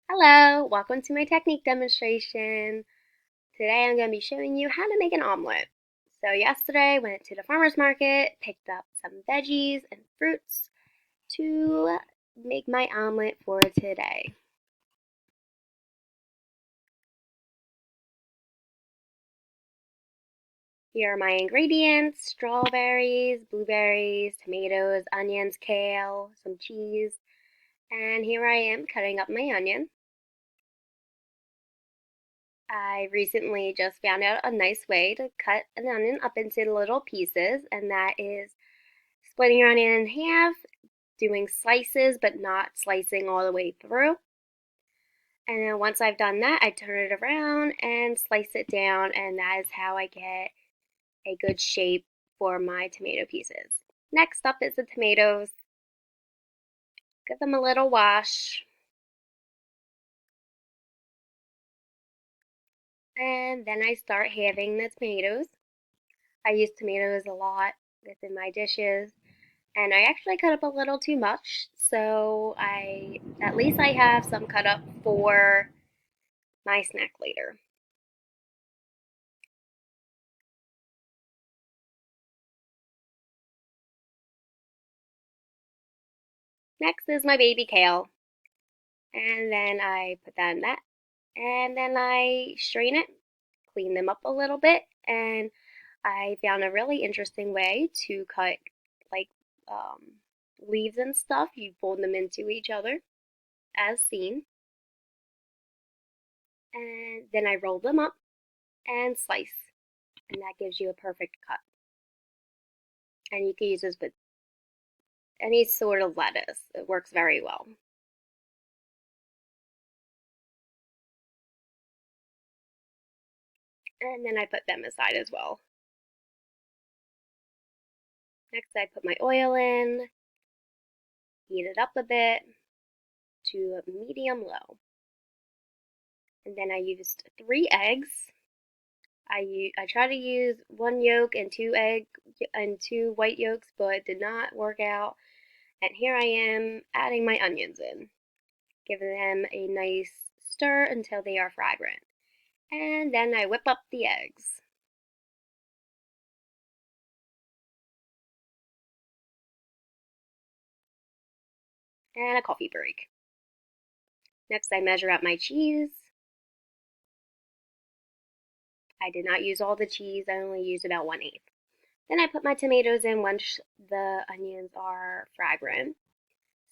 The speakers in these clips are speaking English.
Hello, welcome to my technique demonstration. Today I'm going to be showing you how to make an omelet. So yesterday I went to the farmer's market, picked up some veggies and fruits to make my omelet for today. Here are my ingredients: strawberries, blueberries, tomatoes, onions, kale, some cheese, and here I am cutting up my onion. I recently just found out a nice way to cut an onion up into little pieces, and that is splitting your onion in half, doing slices but not slicing all the way through. And then once I've done that, I turn it around and slice it down, and that is how I get a good shape for my tomato pieces. Next up is the tomatoes. Give them a little wash. And then I start halving the tomatoes. I use tomatoes a lot within my dishes, and I actually cut up a little too much, so at least I have some cut up for my snack later. Next is my baby kale, and then I put that in that, and then I strain it, clean them up a little bit, and I found a really interesting way to cut like um, leaves and stuff. You fold them into each other as seen, and then I roll them up and slice, and that gives you a perfect cut. And you can use this with any sort of lettuce. It works very well. And then I put them aside as well. Next, I put my oil in, heat it up a bit to medium low. And then I used 3 eggs. I try to use 1 yolk and 2 white yolks, but it did not work out. And here I am adding my onions in, giving them a nice stir until they are fragrant. And then I whip up the eggs and a coffee break. Next, I measure out my cheese. I did not use all the cheese, I only used about 1/8. Then I put my tomatoes in once the onions are fragrant.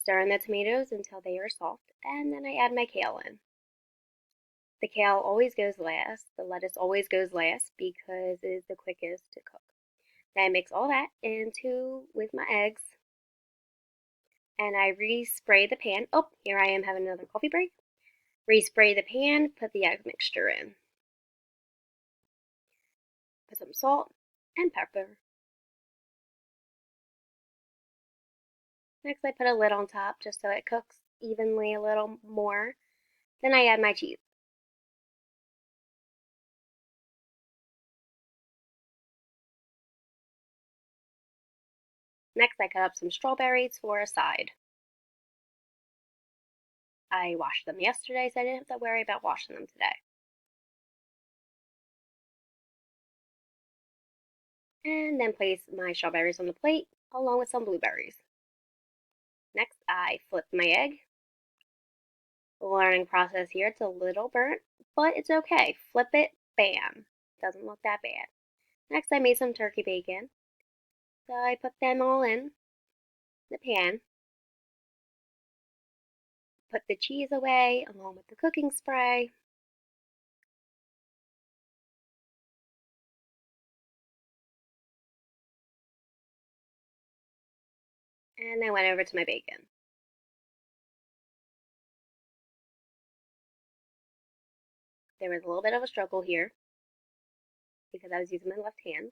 Stir in the tomatoes until they are soft, and then I add my kale in. The kale always goes last, the lettuce always goes last because it is the quickest to cook. Then I mix all that into with my eggs, and I respray the pan. Oh, here I am having another coffee break. Respray the pan, put the egg mixture in. Put some salt and pepper. Next, I put a lid on top just so it cooks evenly a little more. Then I add my cheese. Next, I cut up some strawberries for a side. I washed them yesterday, so I didn't have to worry about washing them today. And then place my strawberries on the plate along with some blueberries. Next, I flip my egg. Learning process here, it's a little burnt, but it's okay. Flip it, bam. Doesn't look that bad. Next, I made some turkey bacon. So I put them all in the pan, put the cheese away along with the cooking spray, and I went over to my bacon. There was a little bit of a struggle here because I was using my left hand.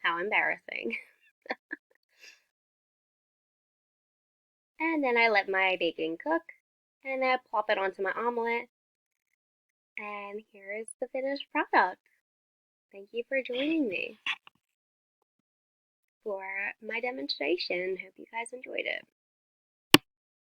How embarrassing. And then I let my bacon cook, and I plop it onto my omelet, and here is the finished product. Thank you for joining me for my demonstration. Hope you guys enjoyed it.